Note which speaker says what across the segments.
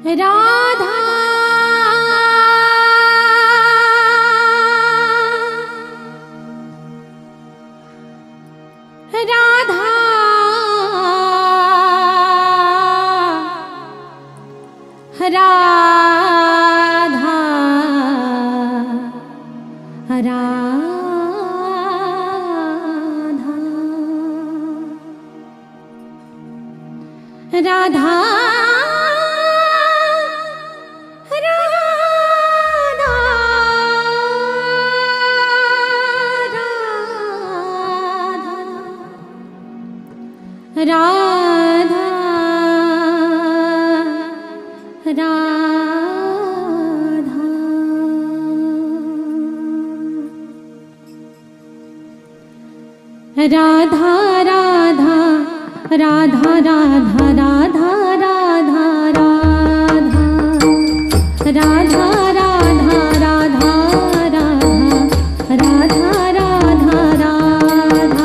Speaker 1: राधा राधा राधा राधा राधा राधा राधा राधा राधा राधा राधा राधा राधा राधा राधा राधा राधा राधा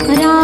Speaker 1: राधा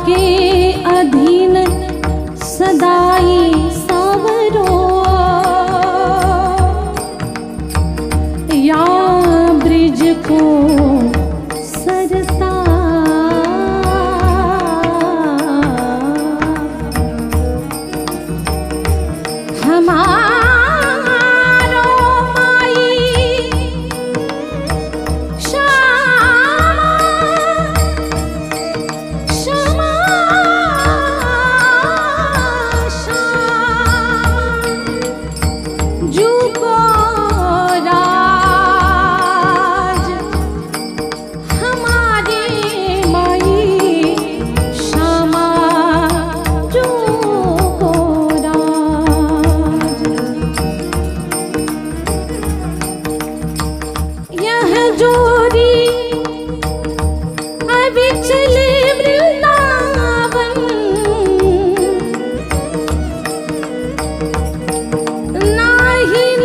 Speaker 1: के अधीन सदाई सावरो, या ब्रिज को सरता हमारो माई श्यामा जू को राज हमारे माई श्यामा जू को राज। यह जोरी अभी चले वृंदावन, नाहिन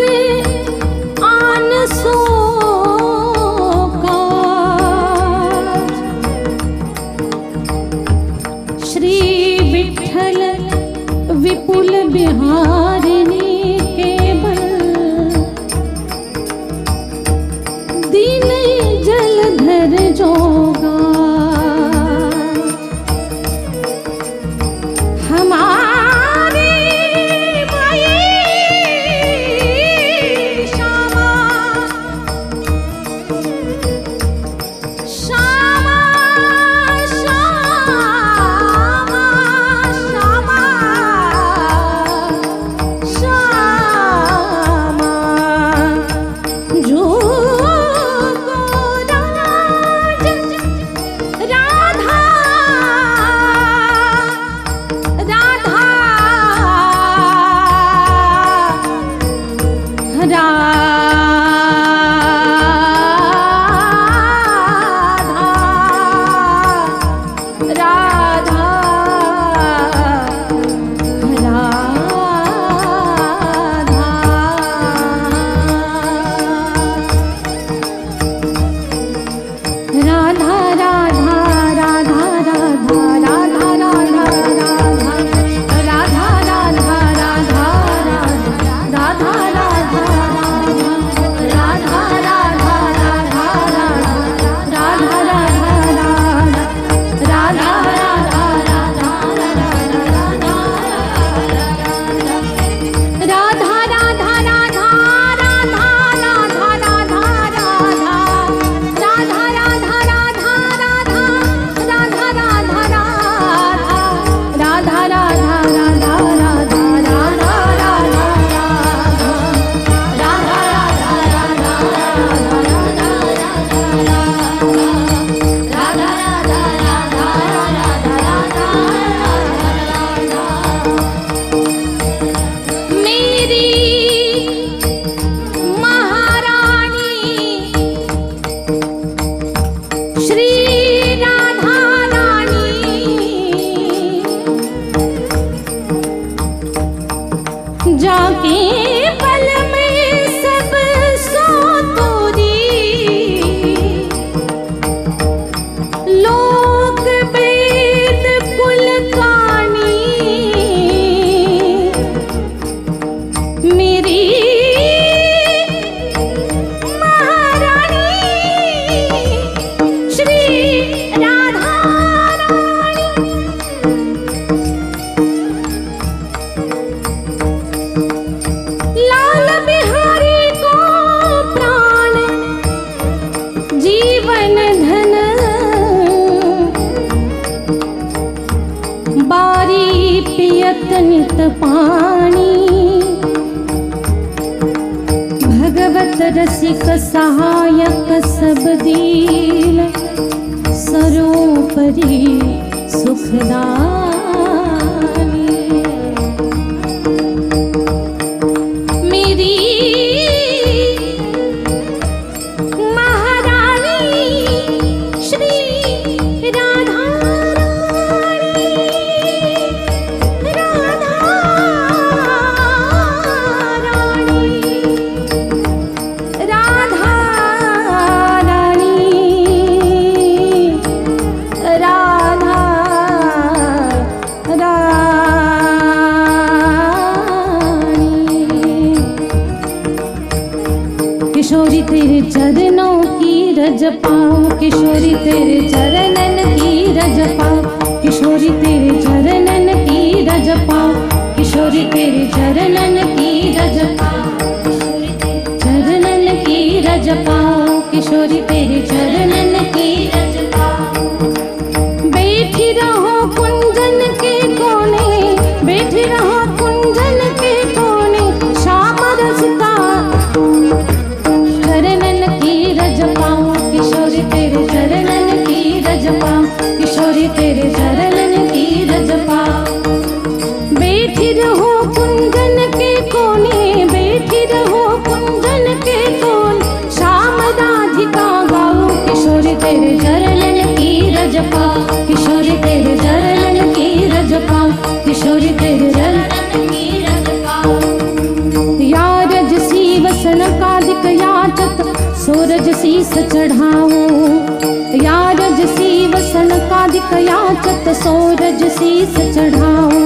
Speaker 1: आन सो काज। श्री विठ्ठल विपुल बिहारिणी केवल, दीन जलधर जोगा। हमारी माई श्यामा श्यामा श्यामा श्यामा श्यामा जो को राज राधा राधा राधा राधा राधा राधा राधा राधा राधा राधा राधा राधा राधा राधा जाके पल में सब सो तोरी, लोक वेद कुल कानी। मेरी महारानी श्री राधा रानी, लाल बिहारी को प्राण जीवन धन, बारी पियत नित पानी। भगवत रसिक सहायक सब दीन, सरोपरि सुखदानी। मेरी महारानी श्री राधा रानी, राधा रानी, राधा रानी, राधा किशोरी तेरे चरणन की रज पाओ, किशोरी तेरे चरणन की रज पाओ, किशोरी तेरे चरणन की रज पाओ, चरणन की रज पाओ, किशोरी तेरे चरणन की रज पाओ। बैठी रहो कुंजन के कोने, बैठी रहो कुंजन के कोने, श्याम रसता चरणन की रज पाओ, किशोरी तेरे चरणन की रज पाओ, किशोरी तेरे चरणन की रज पाओ। बैठी रहो कुंजन के कोने, बैठी रहो कुंजन के कोने, श्याम राधिका गाओ, किशोरी तेरे चरणन की रज पाओ, किशोरी तेरे चरणन की रज पाओ, किशोरी तेरे चरणन की रज पाओ। या रजसी वसन कादिक याचत सूरज शीस चढ़ाओ, या रजसी वसन कादिक याचत सूरज शीस चढ़ाओ।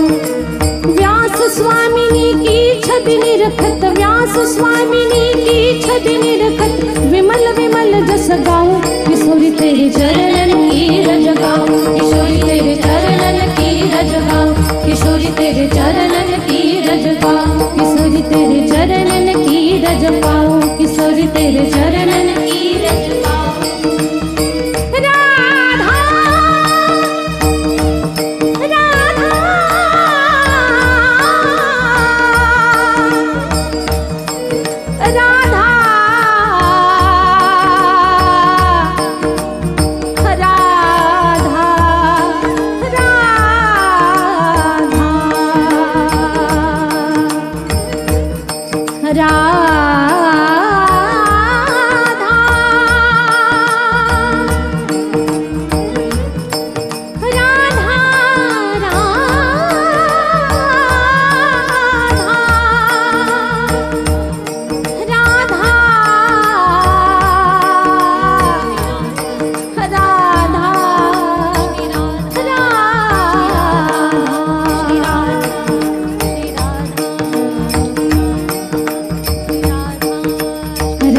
Speaker 1: व्यास स्वामिनी की छवि निरखत, व्यास स्वामिनी की छवि निरखत, विमल विमल जस गाऊं, किशोरी तेरे चरणन की रज गाऊं, किशोरी तेरे चरणन की रज गाऊं, किशोरी तेरे चरणन की रज गाऊं, किशोरी तेरे चरणन की रज पाओ, किशोरी तेरे चरणन की रज पाओ।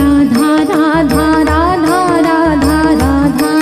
Speaker 1: राधा राधा राधा राधा